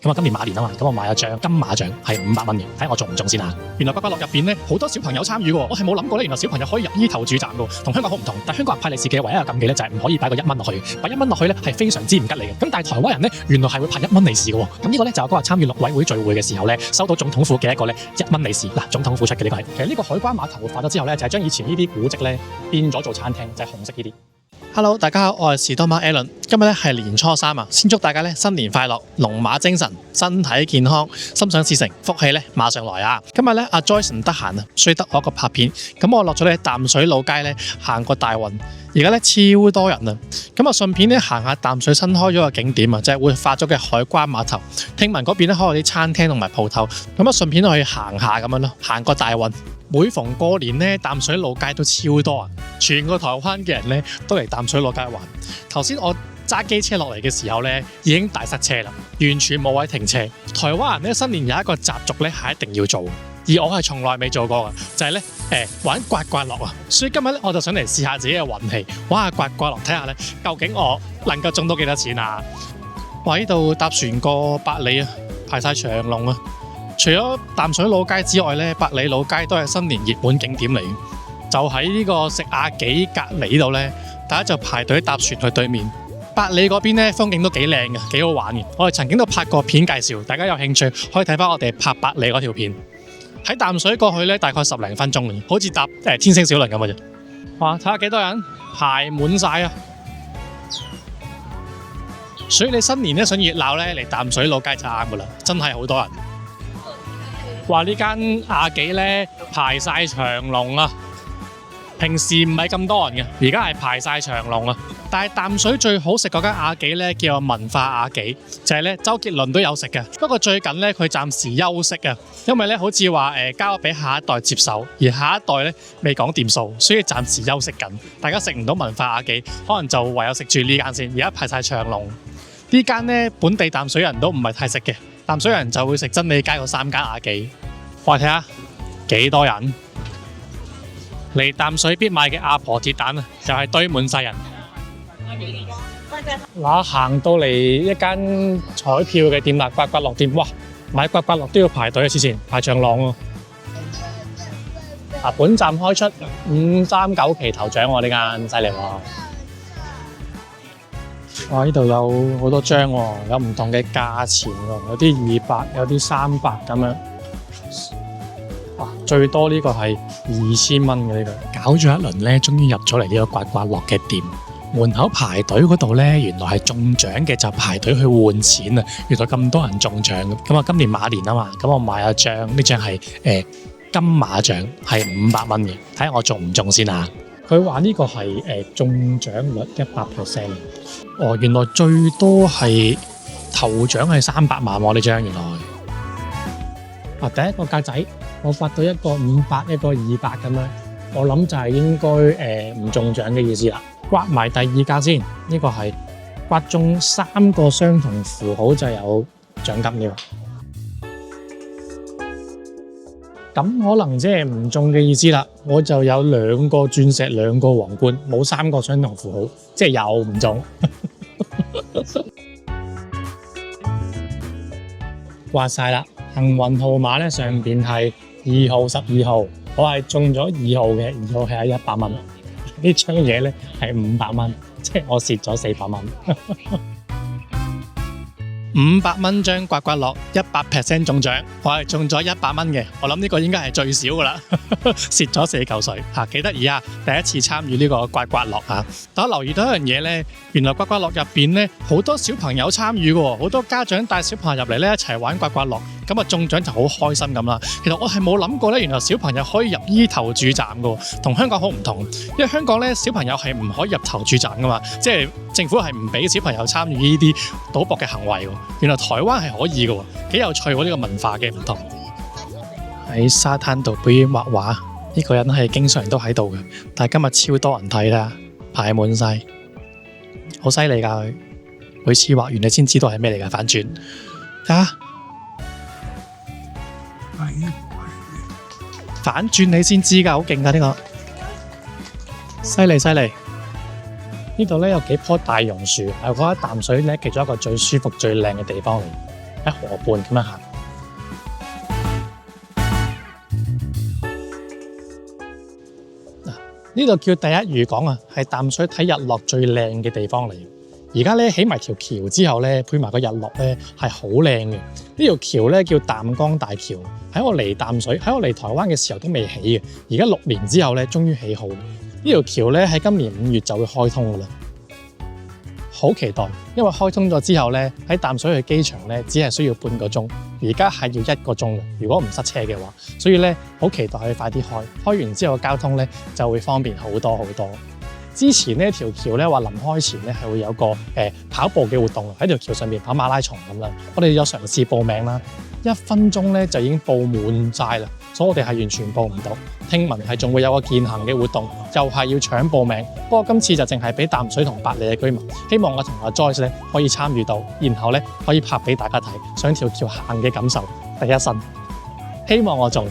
咁今年馬年啊嘛，咁我買咗張金馬獎係500蚊嘅，睇下我中唔中先啊！原來刮刮樂入邊咧好多小朋友參與喎，我係冇諗過咧，原來小朋友可以入呢頭主站嘅，同香港好唔同。但香港人派利是嘅唯一嘅禁忌咧就係唔可以擺個1蚊落去，擺1蚊落去咧係非常之唔吉利嘅。咁但係台灣人咧原來係會派1蚊利是嘅喎，咁呢個咧就係嗰日參與陸委會聚會嘅時候咧收到總統府嘅一個咧1蚊利是，嗱總統府出嘅呢個係。其實呢個海關碼頭活化咗之後咧就係將以前呢啲古蹟咧變咗做餐廳，就係紅色呢啲。Hello， 大家好，我係士多馬 Alan。今日咧係年初3啊，先祝大家咧新年快樂，龍馬精神，身體健康，心想事成，福氣咧馬上來啊！今日咧阿 Joyce 唔得閒啊，所以得我一個拍片。咁我落咗咧淡水老街咧行過大運，而家咧超多人啊！咁啊順便咧行下淡水新開咗個景點啊，就係活化咗嘅海關碼頭。聽聞嗰邊咧開有啲餐廳同埋鋪頭，咁啊順便去行下咁樣咯，行過大運。每逢過年咧，淡水老街都超多人，全個台灣嘅人咧都嚟淡水老街玩。頭先我揸機車落嚟嘅時候咧，已經大塞車啦，完全冇位停車。台灣人咧新年有一個習俗咧係一定要做，而我係從來未做過嘅，就係咧玩刮刮樂啊！所以今日咧我就想嚟試下自己嘅運氣，玩下刮刮樂，睇下咧究竟我能夠中到幾多錢啊！哇！呢度搭船過百里啊，排晒長龍啊！除咗淡水老街之外咧，百里老街都係新年熱門景點嚟。就喺呢個食亞紀隔離呢度咧，大家就排隊搭船去對面。百里嗰邊咧風景都幾靚嘅，幾好玩嘅。我哋曾經都拍過片介紹，大家有興趣可以睇翻我哋拍百里嗰條片。喺淡水過去咧，大概10零分鐘嘅，好似搭天星小輪咁嘅啫。哇！睇下幾多人排滿晒啊！所以你新年咧想熱鬧咧，嚟淡水老街就啱噶啦，真係好多人。話呢間亞紀咧排晒長龍啊！平時唔係咁多人嘅，而家係排晒長龍啊！但係淡水最好食嗰間亞紀咧叫做文化亞紀，就係咧周杰倫都有食嘅。不過最近咧佢暫時休息啊，因為咧好似話交咗俾下一代接手，而下一代咧未講掂數，所以暫時休息緊。大家食唔到文化亞紀，可能就唯有食住呢間先。而家排晒長龍，呢間咧本地淡水人都唔係太食嘅。淡水人就會食真理街嗰3間亞紀。我睇下幾多人嚟淡水必買嘅阿婆鐵蛋啊，就係堆滿晒人。嗱，行到嚟一間彩票嘅店啦，刮刮樂店，哇！買刮刮樂都要排隊啊，之前排長龍喎。本站開出539期頭獎喎，呢間犀利喎。哇！呢度有好多張喎，有唔同嘅價錢喎，有啲200，有啲300咁樣。哇！最多呢個係2000蚊嘅呢個。搞咗一輪咧，終於入咗嚟呢個刮刮樂嘅店。門口排隊嗰度咧，原來係中獎嘅就排隊去換錢啊！原來咁多人中獎咁啊！今年馬年啊嘛，咁我買咗張，呢張係金馬獎，係500蚊嘅，睇下我中唔中先啊！佢話呢個係中獎率100%。哦，原來最多係頭獎係300萬喎，呢張原來。第一個格仔我發到一個500，一個200咁樣，我諗就係應該唔中獎嘅意思啦。刮埋第二格先，呢個係刮中3個相同符號就有獎金嘅。咁可能即係唔中嘅意思啦，我就有2個鑽石，2個皇冠，冇3個相同符號，即係又唔中。刮晒啦，幸運號碼咧上邊係2號、12號，我係中咗2號嘅，2號係100蚊。呢張嘢咧係500蚊，即係我蝕咗400蚊。500蚊張刮刮樂100% 中獎，我係中咗100蚊嘅，我諗呢個應該係最少噶啦，蝕咗4嚿水嚇，幾得意啊！第一次參與呢個刮刮樂啊！但我留意到一樣嘢咧，原來刮刮樂入邊咧好多小朋友參與嘅喎，好多家長帶小朋友入嚟咧一齊玩刮刮樂，咁啊中獎就好開心咁啦。其實我係冇諗過咧，原來小朋友可以入呢頭主站嘅喎，同香港好唔同。因為香港咧小朋友係唔可以入頭主站噶嘛，即係政府係唔俾小朋友參與呢啲賭博嘅行為喎。原來台灣係可以嘅喎，幾有趣喎！呢個文化嘅唔同。喺沙灘度表演畫畫，呢個人係經常都喺度嘅，但係今日超多人睇啦，排滿晒，好犀利㗎佢。每次畫完你先知道係咩嚟㗎，反轉睇下，反轉你先知㗎，好勁㗎呢個，犀利犀利。呢度咧有幾棵大榕樹，係我覺得淡水咧其中一個最舒服、最靚嘅地方嚟。喺河畔咁樣行。呢度叫第一漁港啊，係淡水睇日落最靚嘅地方嚟。而家咧起埋條橋之後咧，配埋個日落咧係好靚嘅。呢條橋咧叫淡江大橋，喺我嚟淡水，喺我嚟台灣嘅時候都未起嘅。而家6年之後咧，終於起好。呢條橋咧喺今年5月就會開通噶啦，好期待。因為開通咗之後咧，喺淡水去機場咧只係需要半個鐘，而家係要1個鐘嘅。如果唔塞車嘅話，所以咧好期待佢快啲開。開完之後交通咧就會方便好多好多。之前呢條橋咧話臨開前咧係會有個跑步嘅活動喺條橋上面跑馬拉松咁啦，我哋有嘗試報名啦，1分鐘咧就已經報滿晒啦，所以我哋係完全報唔到。聽聞係仲會有個健行嘅活動，又係要搶報名。不過今次就淨係俾淡水同八里嘅居民，希望我同阿 Joyce 咧可以參與到，然後咧可以拍俾大家睇上條橋行嘅感受，第一身。希望我中。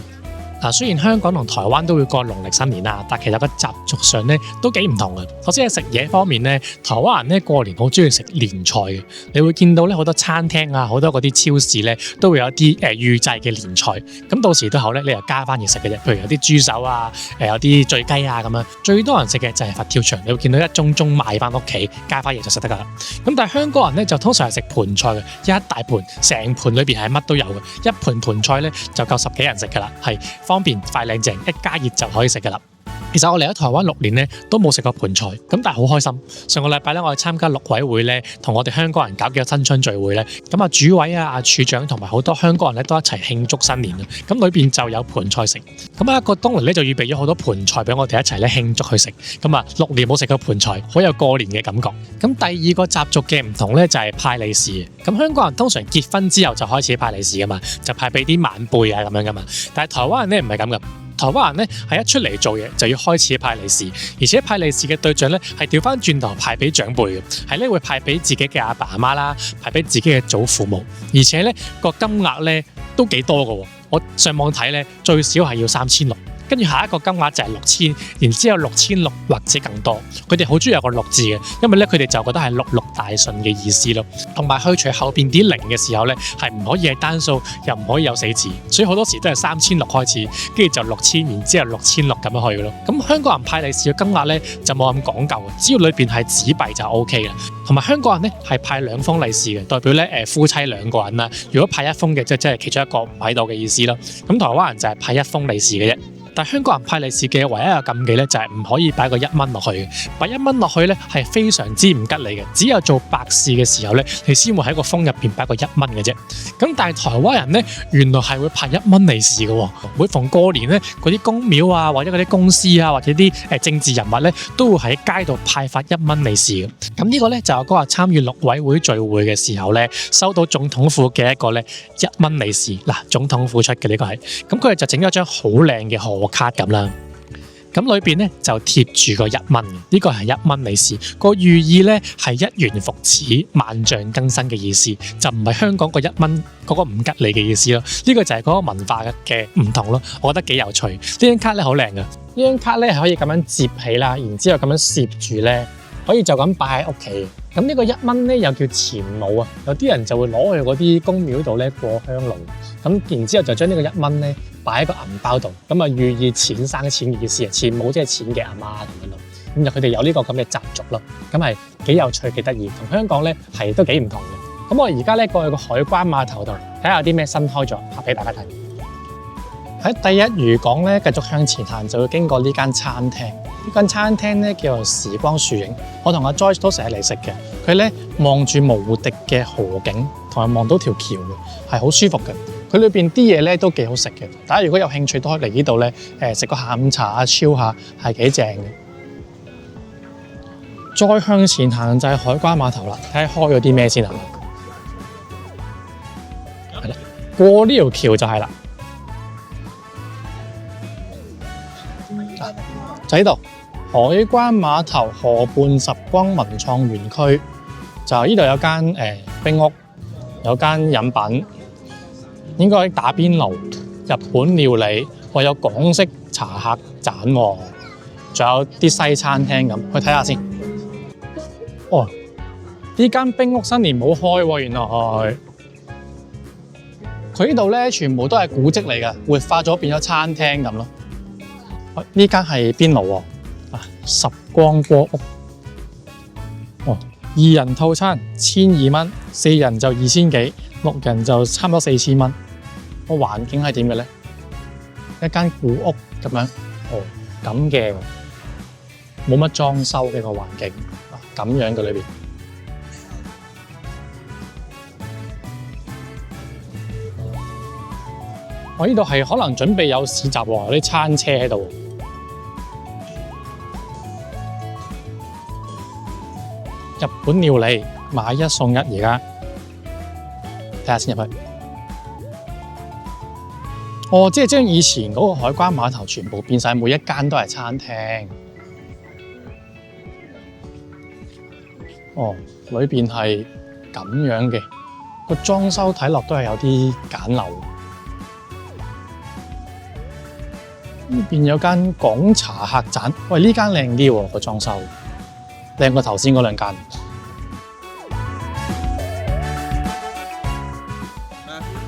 雖然香港同台灣都會過農曆新年啦，但其實個習俗上咧都幾唔同嘅。首先係食嘢方面咧，台灣人咧過年好中意食年菜嘅。你會見到咧好多餐廳啊，好多嗰啲超市咧都會有啲預製嘅年菜。咁到時都好咧，你又加翻嘢食嘅啫。譬如有啲豬手啊，有啲醉雞啊咁樣。最多人食嘅就係佛跳牆，你會見到一盅盅買翻屋企，加翻嘢就食得噶啦。咁但係香港人咧就通常係食盤菜嘅，一大盤，成盤裏邊係乜都有嘅。一盤菜咧就夠10幾人食噶啦，係方便快靚正，一加熱就可以食噶啦。其實我嚟咗台灣6年咧，都冇食過盤菜，咁但係好開心。上個禮拜咧，我哋參加陸委會咧，同我哋香港人搞嘅新春聚會咧，咁啊主委啊、處長同埋好多香港人咧都一齊慶祝新年啊。咁裏邊就有盤菜食，咁啊一個東嚟咧就預備咗好多盤菜俾我哋一齊咧慶祝去食。咁啊6年冇食過盤菜，好有過年嘅感覺。咁第二個習俗嘅唔同咧就係派利是。咁香港人通常結婚之後就開始派利是噶嘛，就派俾啲晚輩啊咁樣噶嘛。但係台灣人咧唔係咁噶。台灣人咧係一出嚟做嘢就要開始派利是，而且派利是嘅對象咧係調翻轉頭派俾長輩嘅，係咧會派俾自己嘅阿爸阿媽啦，派俾自己嘅祖父母，而且咧個金額咧都幾多㗎喎。我上網睇咧最少係要3600。跟住下一個金額就係6000，然之後6600或者更多。佢哋好中意有個6字嘅，因為咧佢哋就覺得係66大順嘅意思咯。同埋去除後邊啲零嘅時候咧，係唔可以係單數，又唔可以有4字，所以好多時都係3600開始，跟住就6000，然之後6600咁樣去嘅咯。咁香港人派利是嘅金額咧就冇咁講究，只要裏邊係紙幣就 OK 啦。同埋香港人咧係派2封利是嘅，代表咧夫妻2個人啦。如果派1封嘅，即係其中一個唔喺度嘅意思咯。咁台灣人就係派1封利是嘅啫。但香港人派利是嘅唯一一個禁忌咧，就係唔可以擺個1蚊落去嘅。擺1蚊落去咧係非常之唔吉利嘅。只有做白事嘅時候咧，你先會喺個封入邊擺個1蚊嘅啫。咁但係台灣人咧，原來係會派1蚊利是嘅喎。每逢過年咧，嗰啲公廟啊，或者嗰啲公司啊，或者啲政治人物咧，都會喺街度派發1蚊利是嘅。咁呢個咧就係嗰日參與陸委會聚會嘅時候咧，收到總統府嘅一個咧1蚊利是。嗱，總統府出嘅呢個係，咁佢哋就整咗張好靚嘅賀卡咁啦，咁裏邊咧就貼住個1蚊嘅，呢個係1蚊利是，個寓意咧係一元復始、萬象更新嘅意思，就唔係香港個1蚊嗰個唔吉利嘅意思咯。呢個就係嗰個文化嘅唔同咯，我覺得幾有趣。呢張卡咧好靚噶，呢張卡咧係可以咁樣摺起啦，然之後咁樣攝住咧，可以就咁擺喺屋企。咁呢個1蚊咧又叫錢母啊，有啲人就會攞去嗰啲公廟度咧過香爐，咁然之後就將呢個1蚊咧擺喺個銀包度，咁啊寓意錢生錢嘅意思啊，錢母即係錢嘅阿媽咁樣咯。咁就佢哋有呢個咁嘅習俗咯，咁係幾有趣幾得意，同香港咧係都幾唔同嘅。咁我而家咧過去個海關碼頭度睇下有啲咩新開咗，拍俾大家睇。喺第一漁港咧繼續向前行就會經過呢間餐廳。呢間餐廳咧叫做時光樹影，我同阿 Joyce 都成日嚟食嘅。佢咧望住無敵嘅河景，同埋望到條橋嘅，係好舒服嘅。佢裏邊啲嘢咧都幾好食嘅。大家如果有興趣都可以嚟呢度咧，食個下午茶啊，chill下係幾正嘅。再向前行就係海關碼頭啦，睇下開咗啲咩先啊。係啦，過呢條橋就係啦。就喺度，海關碼頭河畔十光文創園區，就呢度有間冰屋，有間飲品，應該打邊爐、日本料理，我有港式茶客棧喎，仲有啲西餐廳咁，去睇下先。哦，呢間冰屋新年冇開喎，原來佢呢度咧全部都係古蹟嚟㗎，活化咗變咗餐廳咁咯。呢間係邊爐喎？十光鍋屋。哦，2人套餐1200蚊，4人就2000幾，6人就差唔多4000蚊。個環境係點嘅咧？一間古屋咁樣。哦，咁嘅，冇乜裝修嘅個環境，咁樣嘅裏邊。我呢度係可能準備有市集喎，有啲餐車喺度。日本料理買1送1，而家睇下先入去。哦，即係將以前嗰個海關碼頭全部變晒，每一間都係餐廳。哦，裏邊係咁樣嘅，個裝修睇落都係有啲簡陋。呢邊有間港茶客棧，喂，呢間靚啲喎，個裝修靚過頭先嗰2間。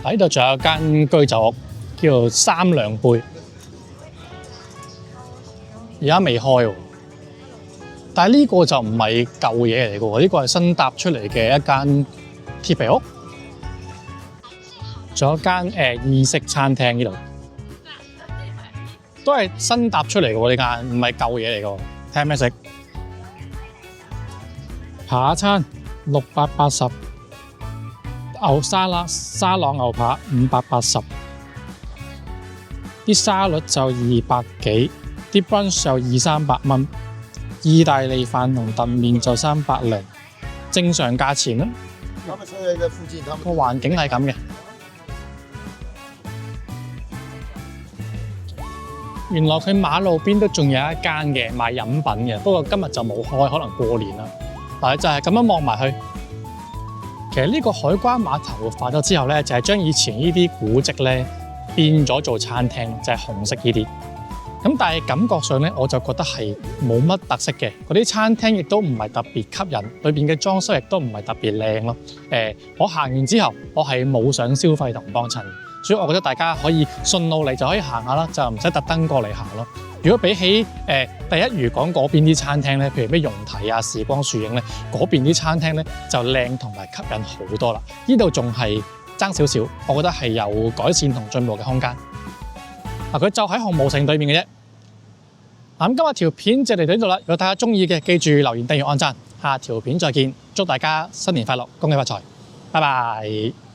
喺度仲有間居酒屋，叫做三良貝，而家未開喎。但係呢個就唔係舊嘢嚟嘅喎，呢個係新搭出嚟嘅一間鐵皮屋。仲有間意式餐廳呢度。都係新搭出嚟嘅喎，呢間唔係舊嘢嚟嘅喎。睇下咩食？扒餐680，牛沙朗牛扒580，啲沙律就200幾，啲 brunch 就200-300蚊，意大利飯同燉麵就300零，正常價錢啦。個環境係咁嘅。原來佢馬路邊都仲有一間嘅賣飲品嘅，不過今日就冇開，可能過年啦。嗱，就係咁樣望埋去。其實呢個海關碼頭活化咗之後咧，就係將以前呢啲古蹟咧變咗做餐廳，就係紅色呢啲。咁但係感覺上咧，我就覺得係冇乜特色嘅。嗰啲餐廳亦都唔係特別吸引，裏邊嘅裝修亦都唔係特別靚咯。我行完之後，我係冇想消費同幫襯。所以我覺得大家可以順路嚟就可以行下啦，就唔使特登過嚟行咯。如果比起第一漁港嗰邊啲餐廳咧，譬如咩容提啊、時光樹影咧，嗰邊啲餐廳咧就靚同埋吸引好多啦。呢度仲係爭少少，我覺得係有改善同進步嘅空間。佢就喺紅毛城對面嘅啫。咁今日條片就嚟到呢度啦。如果大家中意嘅，記住留言、訂閱、按讚。下條片再見，祝大家新年快樂，恭喜發財，拜拜。